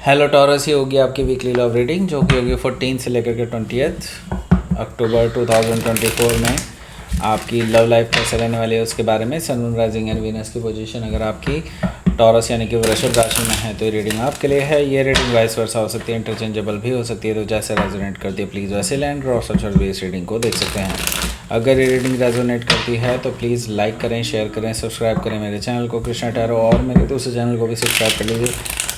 Hello taurus, ये होगी आपकी वीकली लव रीडिंग जो कि होगी 14 से लेकर के 20 अक्टूबर 2024 में आपकी लव लाइफ कैसे रहने वाली है उसके बारे में। सन, मून, राइजिंग एंड वीनस की पोजीशन अगर आपकी टॉरस यानी कि वृषभ राशि में है तो ये रीडिंग आपके लिए है। ये रीडिंग वाइस वर्सा हो सकती है, इंटरचेंजेबल भी हो सकती है, तो जैसे रेजोनेट करती है प्लीज़ वैसे लैंड और सच भी इस रीडिंग को देख सकते हैं। अगर ये रीडिंग रेजोनेट करती है तो प्लीज़ लाइक करें, शेयर करें, सब्सक्राइब करें मेरे चैनल को कृष्णा टैरो, और मेरे दूसरे चैनल को भी सब्सक्राइब कर लीजिए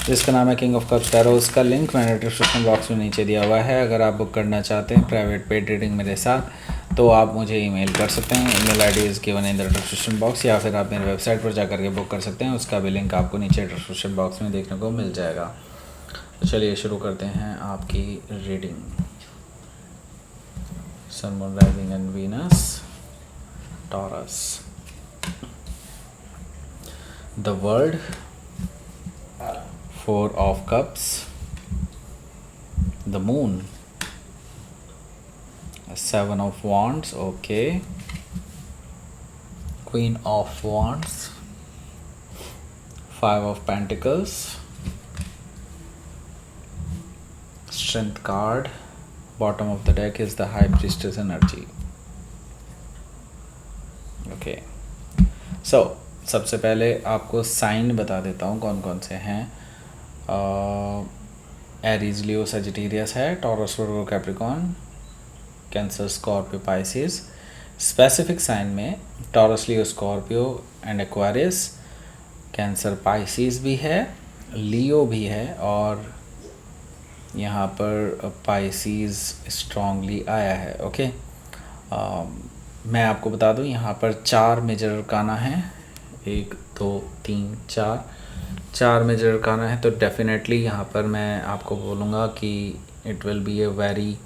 जिसका नाम है किंग ऑफ कप्स टैरो। उसका लिंक मैंने डिस्क्रिप्शन बॉक्स में नीचे दिया हुआ है। अगर आप बुक करना चाहते हैं प्राइवेट पेड रीडिंग मेरे साथ तो आप मुझे ईमेल कर सकते हैं। Email ID is given in the description box, या फिर आप मेरे वेबसाइट पर जाकर के बुक कर सकते हैं। उसका भी लिंक आपको नीचे डिस्क्रिप्शन बॉक्स में देखने को मिल जाएगा। तो चलिए शुरू करते हैं आपकी reading. Sun, moon, rising and Venus, Taurus. The world, 4 of cups, the moon, 7 of wands, okay, queen of wands, 5 of pentacles, strength card, bottom of the deck is the high priestess energy. okay, so सबसे पहले आपको sign बता देता हूँ कौन कौन से हैं। एरीज, लियो, सजिटेरियस है, Taurus, Virgo, Capricorn, Cancer, Scorpio, Pisces. Specific sign में Taurus, Leo, Scorpio and Aquarius, Cancer, Pisces भी है, लियो भी है, और यहाँ पर पाइसिस स्ट्रांगली आया है। ओके, मैं आपको बता दूँ यहाँ पर 4 मेजर अरकाना हैं, 1 2 3 4 मेजर अरकाना है। तो डेफिनेटली यहाँ पर मैं आपको बोलूँगा कि it will be a very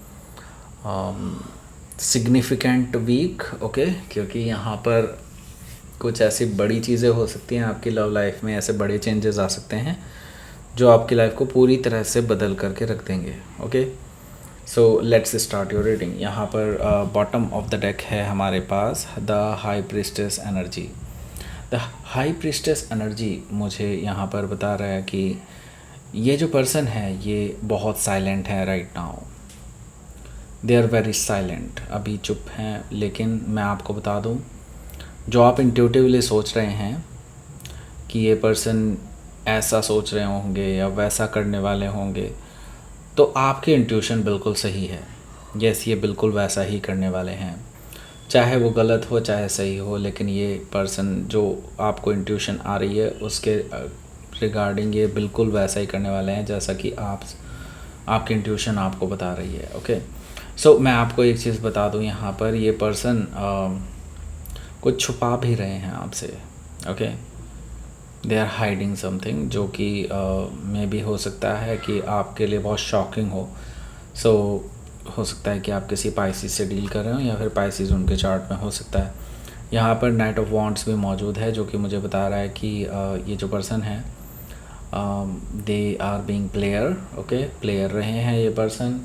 significant week. Okay, क्योंकि यहाँ पर कुछ ऐसी बड़ी चीज़ें हो सकती हैं आपकी लव लाइफ में, ऐसे बड़े चेंजेस आ सकते हैं जो आपकी लाइफ को पूरी तरह से बदल करके रख देंगे। Okay, so let's start your reading. यहाँ पर बॉटम ऑफ द डेक है हमारे पास the high priestess energy. The high priestess energy मुझे यहाँ पर बता रहा है कि ये जो पर्सन है ये बहुत साइलेंट है right now. They are very silent, अभी चुप हैं। लेकिन मैं आपको बता दूँ, जो आप इंट्यूटिवली सोच रहे हैं कि ये पर्सन ऐसा सोच रहे होंगे या वैसा करने वाले होंगे, तो आपकी इंट्यूशन बिल्कुल सही है। यस, ये बिल्कुल वैसा ही करने वाले हैं, चाहे वो गलत हो चाहे सही हो। लेकिन ये पर्सन जो आपको इंट्यूशन आ रही है उसके रिगार्डिंग ये बिल्कुल वैसा ही करने वाले हैं जैसा कि आपकी इंट्यूशन आपको बता रही है। ओके, सो मैं आपको एक चीज़ बता दूं, यहाँ पर ये पर्सन कुछ छुपा भी रहे हैं आपसे। Okay, they are hiding something जो कि मे भी हो सकता है कि आपके लिए बहुत शॉकिंग हो। सो हो सकता है कि आप किसी पाइसिस से डील कर रहे हो या फिर पाइसिस उनके चार्ट में हो सकता है। यहाँ पर नाइट ऑफ वॉन्ड्स भी मौजूद है जो कि मुझे बता रहा है कि ये जो पर्सन है they are being player. Okay, player रहे हैं ये पर्सन,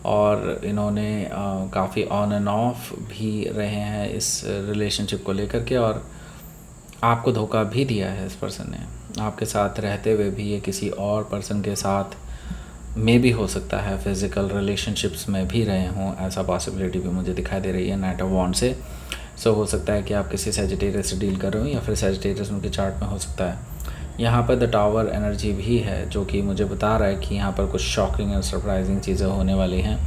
और इन्होंने काफ़ी ऑन एंड ऑफ भी रहे हैं इस रिलेशनशिप को लेकर के, और आपको धोखा भी दिया है इस पर्सन ने। आपके साथ रहते हुए भी ये किसी और पर्सन के साथ में भी हो सकता है फिज़िकल रिलेशनशिप्स में भी रहे हों, ऐसा पॉसिबिलिटी भी मुझे दिखाई दे रही है नाइट ऑफ वॉन्ड से। सो हो सकता है कि आप किसी सजिटेरियस से डील कर रहे हो या फिर सजिटेरियस उनके चार्ट में हो सकता है। यहाँ पर द टावर एनर्जी भी है जो कि मुझे बता रहा है कि यहाँ पर कुछ शॉकिंग एंड सरप्राइजिंग चीज़ें होने वाली हैं,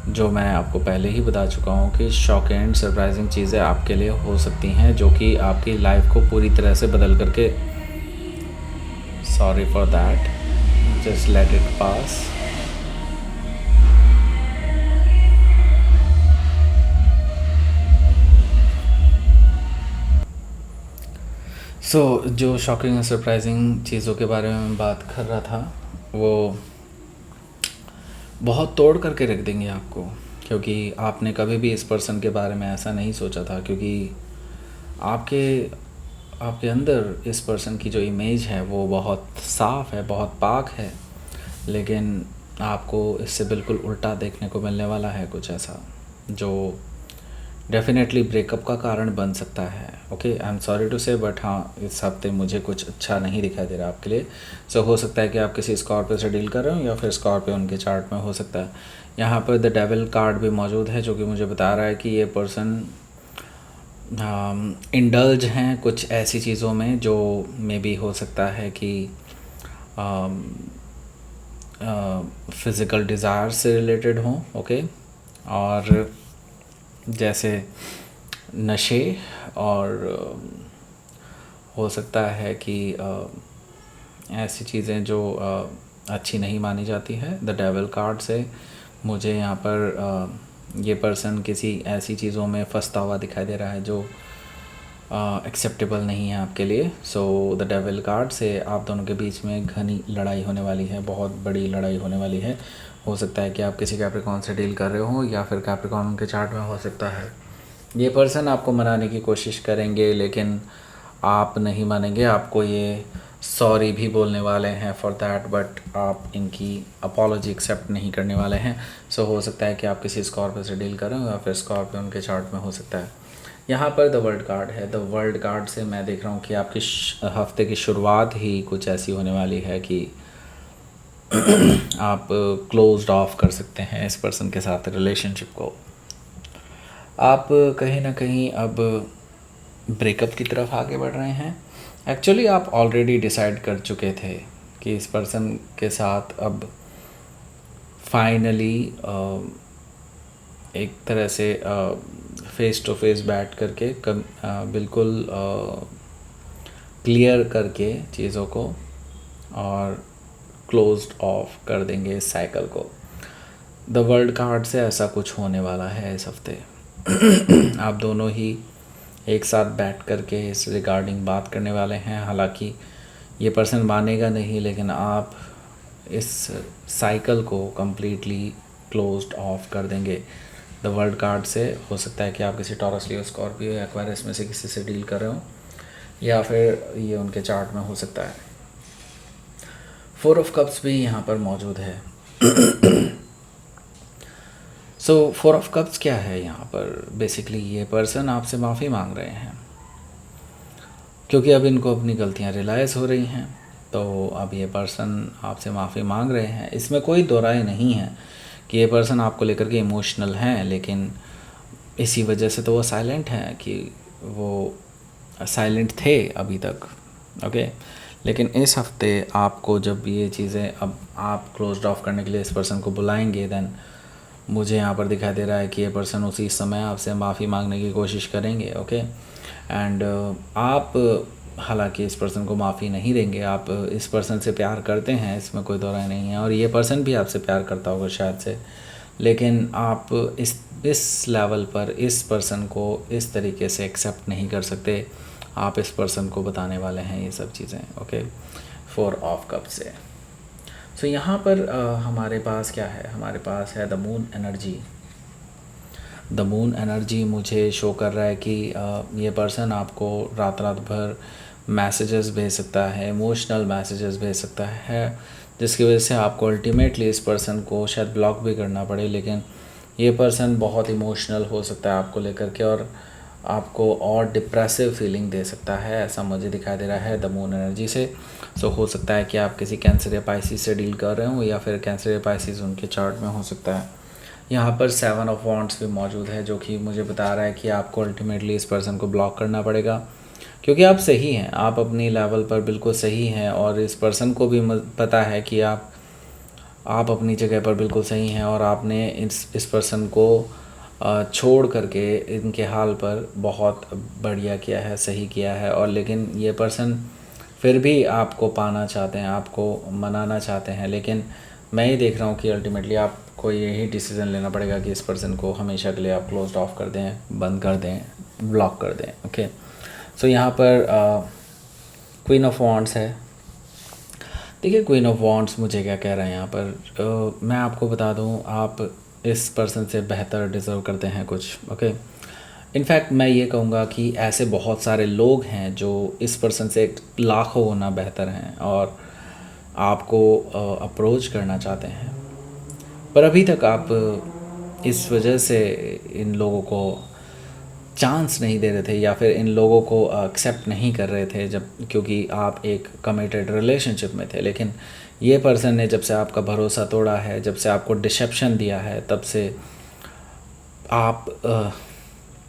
जो मैं आपको पहले ही बता चुका हूँ कि शॉकिंग एंड सरप्राइजिंग चीज़ें आपके लिए हो सकती हैं जो कि आपकी लाइफ को पूरी तरह से बदल करके, sorry for that, just let it pass. So जो शॉकिंग एंड सरप्राइजिंग चीज़ों के बारे में मैं बात कर रहा था वो बहुत तोड़ करके रख देंगे आपको, क्योंकि आपने कभी भी इस पर्सन के बारे में ऐसा नहीं सोचा था। क्योंकि आपके आपके अंदर इस पर्सन की जो इमेज है वो बहुत साफ़ है, बहुत पाक है, लेकिन आपको इससे बिल्कुल उल्टा देखने को मिलने वाला है। कुछ ऐसा जो डेफिनेटली ब्रेकअप का कारण बन सकता है। Okay, I am sorry to say, but हाँ, इस हफ्ते मुझे कुछ अच्छा नहीं दिखाई दे रहा आपके लिए। सो हो सकता है कि आप किसी स्कॉर्पियो से डील कर रहे हो या फिर स्कॉर्पियो उनके चार्ट में हो सकता है। यहाँ पर द डेविल कार्ड भी मौजूद है, जो कि मुझे बता रहा है कि ये पर्सन इंडल्ज हैं कुछ ऐसी चीज़ों में जो मे बी हो सकता है कि फिज़िकल डिज़ायर से रिलेटेड हों। ओके, और जैसे नशे, और हो सकता है कि ऐसी चीज़ें जो अच्छी नहीं मानी जाती है। द डेविल कार्ड से मुझे यहाँ पर ये पर्सन किसी ऐसी चीज़ों में फंसता हुआ दिखाई दे रहा है जो एक्सेप्टेबल नहीं है आपके लिए। सो द डेविल कार्ड से आप दोनों के बीच में घनी लड़ाई होने वाली है, बहुत बड़ी लड़ाई होने वाली है। हो सकता है कि आप किसी कैप्रिकॉर्न से डील कर रहे हो या फिर कैप्रिकॉर्न उनके चार्ट में हो सकता है। ये पर्सन आपको मनाने की कोशिश करेंगे, लेकिन आप नहीं मानेंगे। आपको ये सॉरी भी बोलने वाले हैं फॉर दैट, बट आप इनकी अपॉलॉजी एक्सेप्ट नहीं करने वाले हैं। सो हो सकता है कि आप किसी स्कॉर्पियो से डील करें या फिर स्कॉर्पियो उनके चार्ट में हो सकता है। यहाँ पर द वर्ल्ड कार्ड है। द वर्ल्ड कार्ड से मैं देख रहा हूँ कि आपकी हफ्ते की शुरुआत ही कुछ ऐसी होने वाली है कि आप क्लोज्ड ऑफ कर सकते हैं इस पर्सन के साथ रिलेशनशिप को। आप कहीं ना कहीं अब ब्रेकअप की तरफ आगे बढ़ रहे हैं। एक्चुअली आप ऑलरेडी डिसाइड कर चुके थे कि इस पर्सन के साथ अब फाइनली एक तरह से फेस टू फेस बैठ करके बिल्कुल क्लियर करके चीज़ों को और क्लोज्ड ऑफ कर देंगे इस साइकिल को। द वर्ल्ड कार्ड से ऐसा कुछ होने वाला है इस हफ्ते। आप दोनों ही एक साथ बैठ करके इस रिगार्डिंग बात करने वाले हैं। हालांकि ये पर्सन मानेगा नहीं, लेकिन आप इस साइकिल को कम्प्लीटली क्लोज्ड ऑफ कर देंगे द वर्ल्ड कार्ड से। हो सकता है कि आप किसी टॉरस, लियो, स्कॉर्पियो या एक्वेरियस में से किसी से डील कर रहे हो, या फिर ये उनके चार्ट में हो सकता है। 4 ऑफ कप्स भी यहाँ पर मौजूद है। सो 4 ऑफ कप्स क्या है यहाँ पर? बेसिकली ये पर्सन आपसे माफ़ी मांग रहे हैं, क्योंकि अब इनको अपनी गलतियाँ रियलाइज़ हो रही हैं। तो अब ये पर्सन आपसे माफ़ी मांग रहे हैं। इसमें कोई दो राय नहीं है कि ये पर्सन आपको लेकर के इमोशनल हैं, लेकिन इसी वजह से तो वो साइलेंट हैं कि वो साइलेंट थे अभी तक। ओके, लेकिन इस हफ्ते आपको जब ये चीज़ें, अब आप क्लोज्ड ऑफ करने के लिए इस पर्सन को बुलाएंगे, देन मुझे यहाँ पर दिखाई दे रहा है कि ये पर्सन उसी समय आपसे माफ़ी मांगने की कोशिश करेंगे। ओके, एंड आप हालांकि इस पर्सन को माफ़ी नहीं देंगे। आप इस पर्सन से प्यार करते हैं, इसमें कोई दो राय नहीं है, और ये पर्सन भी आपसे प्यार करता होगा शायद से, लेकिन आप इस लेवल पर इस पर्सन को इस तरीके से एक्सेप्ट नहीं कर सकते। आप इस पर्सन को बताने वाले हैं ये सब चीज़ें। ओके, 4 ऑफ कप से। सो यहाँ पर हमारे पास क्या है? हमारे पास है the moon energy. The moon energy मुझे शो कर रहा है कि ये पर्सन आपको रात रात भर मैसेजेस भेज सकता है, इमोशनल मैसेजेस भेज सकता है, जिसकी वजह से आपको अल्टीमेटली इस पर्सन को शायद ब्लॉक भी करना पड़े। लेकिन ये पर्सन बहुत इमोशनल हो सकता है आपको लेकर के, और आपको और डिप्रेसिव फीलिंग दे सकता है, ऐसा मुझे दिखाई दे रहा है द मून एनर्जी से। सो हो सकता है कि आप किसी कैंसर या पाइसिस से डील कर रहे हो, या फिर कैंसर या पाइसिस उनके चार्ट में हो सकता है। यहाँ पर 7 ऑफ वॉन्ड्स भी मौजूद है, जो कि मुझे बता रहा है कि आपको अल्टीमेटली इस पर्सन को ब्लॉक करना पड़ेगा, क्योंकि आप सही हैं, आप अपनी लेवल पर बिल्कुल सही हैं, और इस पर्सन को भी पता है कि आप अपनी जगह पर बिल्कुल सही हैं, और आपने इस पर्सन को छोड़ करके इनके हाल पर बहुत बढ़िया किया है, सही किया है। और लेकिन ये पर्सन फिर भी आपको पाना चाहते हैं, आपको मनाना चाहते हैं, लेकिन मैं ये देख रहा हूँ कि अल्टीमेटली आपको यही डिसीज़न लेना पड़ेगा कि इस पर्सन को हमेशा के लिए आप क्लोज्ड ऑफ कर दें, बंद कर दें, ब्लॉक कर दें। ओके, सो यहाँ पर क्वीन ऑफ वॉन्ड्स है। देखिए, क्वीन ऑफ वॉन्ड्स मुझे क्या कह रहे हैं यहाँ पर, मैं आपको बता दूँ, आप इस पर्सन से बेहतर डिज़र्व करते हैं कुछ। ओके, इनफैक्ट मैं ये कहूँगा कि ऐसे बहुत सारे लोग हैं जो इस पर्सन से लाखों गुना बेहतर हैं और आपको अप्रोच करना चाहते हैं, पर अभी तक आप इस वजह से इन लोगों को चांस नहीं दे रहे थे या फिर इन लोगों को एक्सेप्ट नहीं कर रहे थे, जब क्योंकि आप एक कमिटेड रिलेशनशिप में थे। लेकिन ये पर्सन ने जब से आपका भरोसा तोड़ा है, जब से आपको डिसेप्शन दिया है, तब से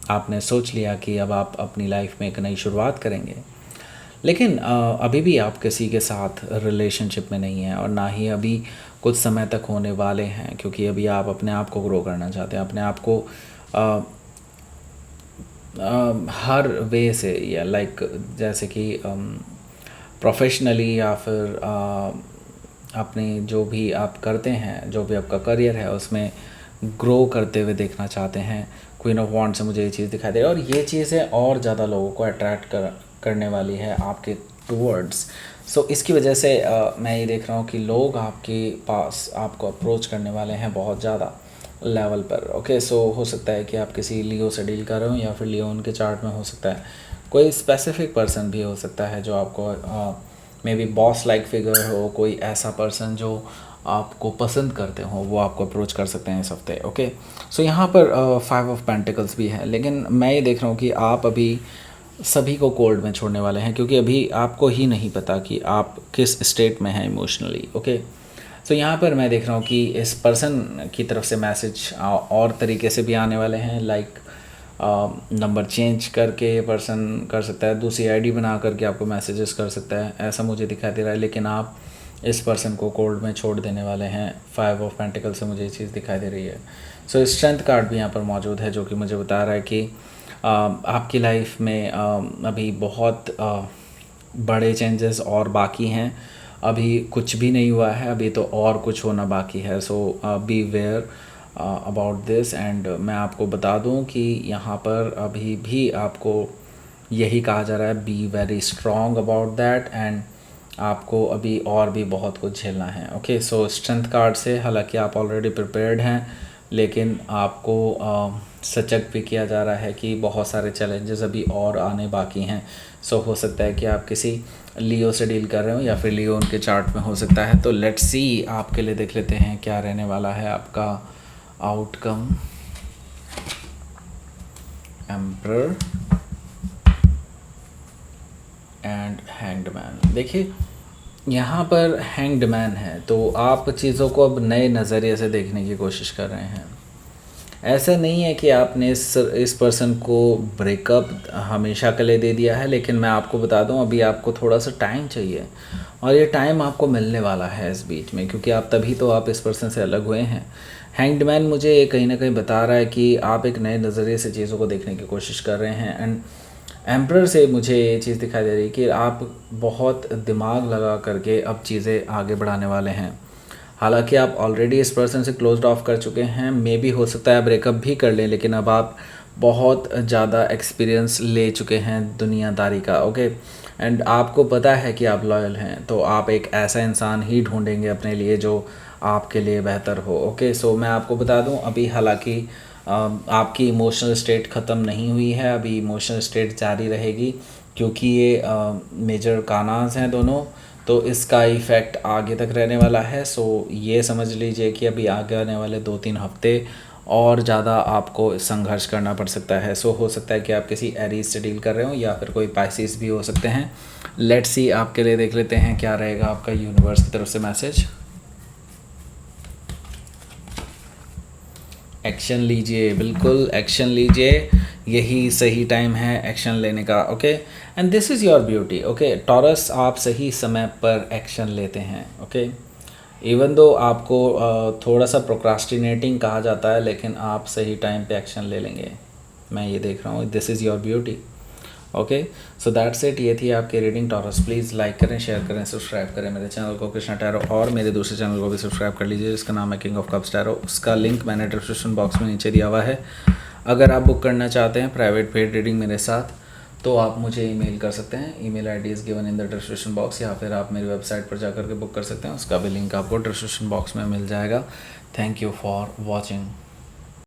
आपने सोच लिया कि अब आप अपनी लाइफ में एक नई शुरुआत करेंगे। लेकिन अभी भी आप किसी के साथ रिलेशनशिप में नहीं हैं और ना ही अभी कुछ समय तक होने वाले हैं, क्योंकि अभी आप अपने आप को ग्रो करना चाहते हैं, अपने आप को हर वे से, या लाइक जैसे कि प्रोफेशनली या फिर अपने जो भी आप करते हैं, जो भी आपका करियर है उसमें ग्रो करते हुए देखना चाहते हैं। क्वीन ऑफ वॉन्ड से मुझे ये चीज़ दिखाई दे रही है और ये चीज़ें और ज़्यादा लोगों को अट्रैक्ट करने वाली है आपके टूवर्ड्स। सो इसकी वजह से मैं ये देख रहा हूँ कि लोग आपके पास आपको अप्रोच करने वाले हैं बहुत ज़्यादा लेवल पर। ओके, सो हो सकता है कि आप किसी लियो से डील कर रहे हो या फिर लियो उनके चार्ट में हो सकता है, कोई स्पेसिफिक पर्सन भी हो सकता है जो आपको may be boss like figure हो, कोई ऐसा पर्सन जो आपको पसंद करते हो, वो आपको अप्रोच कर सकते हैं इस हफ्ते। ओके, सो यहाँ पर 5 ऑफ पेंटिकल्स भी है, लेकिन मैं ये देख रहा हूँ कि आप अभी सभी को कोल्ड में छोड़ने वाले हैं, क्योंकि अभी आपको ही नहीं पता कि आप किस स्टेट में हैं इमोशनली। ओके, सो यहाँ पर मैं देख रहा हूँ कि इस पर्सन की तरफ से मैसेज और तरीके से भी आने वाले हैं, लाइक नंबर चेंज करके पर्सन कर सकता है, दूसरी आईडी बना करके आपको मैसेजेस कर सकता है, ऐसा मुझे दिखाई दे रहा है। लेकिन आप इस पर्सन को कोल्ड में छोड़ देने वाले हैं। 5 ऑफ पेंटिकल से मुझे ये चीज़ दिखाई दे रही है। सो स्ट्रेंथ कार्ड भी यहाँ पर मौजूद है, जो कि मुझे बता रहा है कि आपकी लाइफ में अभी बहुत बड़े चेंजेस और बाकी हैं, अभी कुछ भी नहीं हुआ है, अभी तो और कुछ होना बाकी है। So be aware about this. And मैं आपको बता दूं कि यहाँ पर अभी भी आपको यही कहा जा रहा है, be very strong about that, and आपको अभी और भी बहुत कुछ झेलना है। ओके, सो स्ट्रेंथ कार्ड से हालांकि आप ऑलरेडी प्रिपेयर्ड हैं, लेकिन आपको सचेत भी किया जा रहा है कि बहुत सारे चैलेंजेस अभी और आने बाकी हैं। सो हो सकता है कि आप किसी लियो से डील कर रहे हो या फिर लियो उनके चार्ट में हो सकता है। तो लेट्स सी, आपके लिए देख लेते हैं क्या रहने वाला है आपका outcome. Emperor and hanged man. देखिए यहाँ पर हैंग्ड मैन है, तो आप चीज़ों को अब नए नज़रिए से देखने की कोशिश कर रहे हैं। ऐसा नहीं है कि आपने इस पर्सन को ब्रेकअप हमेशा के लिए दे दिया है, लेकिन मैं आपको बता दूं अभी आपको थोड़ा सा टाइम चाहिए, और ये टाइम आपको मिलने वाला है इस बीच में, क्योंकि आप तभी तो आप इस पर्सन से अलग हुए हैं। हैंग्ड मैन मुझे कहीं ना कहीं बता रहा है कि आप एक नए नज़रिए से चीज़ों को देखने की कोशिश कर रहे हैं। एंड एम्परर से मुझे ये चीज़ दिखाई दे रही है कि आप बहुत दिमाग लगा करके अब चीज़ें आगे बढ़ाने वाले हैं। हालांकि आप ऑलरेडी इस पर्सन से क्लोज्ड ऑफ कर चुके हैं, मे भी हो सकता है ब्रेकअप भी कर लें, लेकिन अब आप बहुत ज़्यादा एक्सपीरियंस ले चुके हैं दुनियादारी का। ओके, एंड आपको पता है कि आप लॉयल हैं, तो आप एक ऐसा इंसान ही ढूंढेंगे अपने लिए जो आपके लिए बेहतर हो। ओके, सो मैं आपको बता दूं अभी हालांकि आपकी इमोशनल स्टेट ख़त्म नहीं हुई है, अभी इमोशनल स्टेट जारी रहेगी, क्योंकि ये मेजर कानाज हैं दोनों, तो इसका इफ़ेक्ट आगे तक रहने वाला है। सो ये समझ लीजिए कि अभी आगे आने वाले 2-3 हफ्ते और ज़्यादा आपको संघर्ष करना पड़ सकता है। सो हो सकता है कि आप किसी एरीज से डील कर रहे हो या फिर कोई पाइसिस भी हो सकते हैं। लेट्स सी, आपके लिए देख लेते हैं क्या रहेगा आपका यूनिवर्स की तरफ से मैसेज। एक्शन लीजिए, बिल्कुल एक्शन लीजिए, यही सही टाइम है एक्शन लेने का। Okay, and this is your beauty. Okay taurus, आप सही समय पर एक्शन लेते हैं। ओके, इवन दो आपको थोड़ा सा प्रोक्रास्टिनेटिंग कहा जाता है, लेकिन आप सही टाइम पे एक्शन ले लेंगे, मैं ये देख रहा हूँ। This is your beauty. Okay, so that's it, ये थी आपकी रीडिंग टॉरस। प्लीज़ लाइक करें, शेयर करें, सब्सक्राइब करें मेरे चैनल को कृष्णा टैरो, और मेरे दूसरे चैनल को भी सब्सक्राइब कर लीजिए जिसका नाम है किंग ऑफ कप्स टैरो। उसका लिंक मैंने डिस्क्रिप्शन बॉक्स में नीचे दिया हुआ है। अगर आप बुक करना चाहते हैं प्राइवेट पेड रीडिंग मेरे साथ, तो आप मुझे ईमेल कर सकते हैं। Email ID is given in the description box, या फिर आप मेरी वेबसाइट पर जाकर के बुक कर सकते हैं, उसका भी लिंक आपको डिस्क्रिप्शन बॉक्स में मिल जाएगा। Thank you for watching.